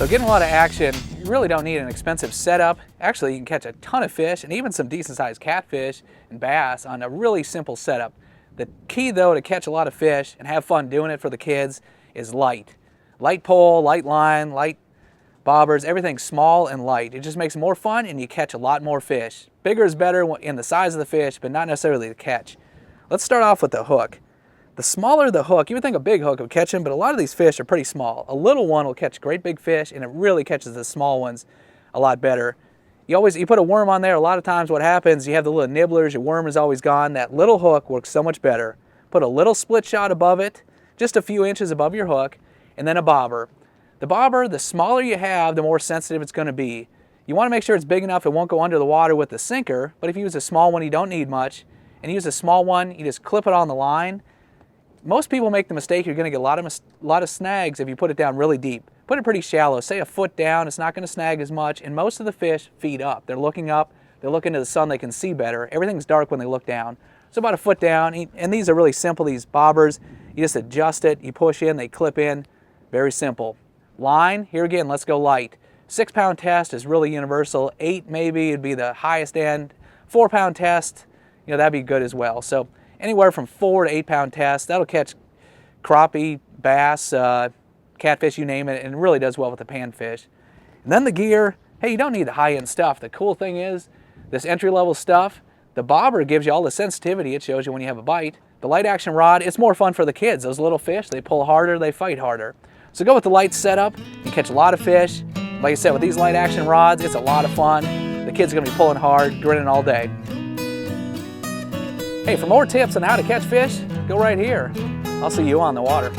So getting a lot of action, you really don't need an expensive setup. Actually, you can catch a ton of fish and even some decent sized catfish and bass on a really simple setup. The key though to catch a lot of fish and have fun doing it for the kids is light. Light pole, light line, light bobbers, everything small and light. It just makes it more fun and you catch a lot more fish. Bigger is better in the size of the fish, but not necessarily the catch. Let's start off with the hook. The smaller the hook, you would think a big hook would catch them, but a lot of these fish are pretty small. A little one will catch great big fish, and it really catches the small ones a lot better. You put a worm on there, a lot of times what happens, you have the little nibblers, your worm is always gone. That little hook works so much better. Put a little split shot above it, just a few inches above your hook, and then a bobber. The bobber, the smaller you have, the more sensitive it's going to be. You want to make sure it's big enough it won't go under the water with the sinker, but if you use a small one, you don't need much. And use a small one, you just clip it on the line. Most people make the mistake, you're going to get a lot of snags if you put it down really deep. Put it pretty shallow, say a foot down, it's not going to snag as much, and most of the fish feed up. They're looking up, they're looking to the sun, they can see better. Everything's dark when they look down. So about a foot down, and these are really simple, these bobbers. You just adjust it, you push in, they clip in, very simple. Line, here again, let's go light. 6 pound test is really universal. 8 maybe would be the highest end. 4 pound test, that'd be good as well. So anywhere from 4 to 8 pound test, that'll catch crappie, bass, catfish, you name it, and it really does well with the panfish. And then the gear, hey, you don't need the high-end stuff. The cool thing is, this entry-level stuff, the bobber gives you all the sensitivity. It shows you when you have a bite. The light action rod, it's more fun for the kids. Those little fish, they pull harder, they fight harder. So go with the light setup. You catch a lot of fish. Like I said, with these light action rods, it's a lot of fun. The kids are gonna be pulling hard, grinning all day. Hey, for more tips on how to catch fish, go right here. I'll see you on the water.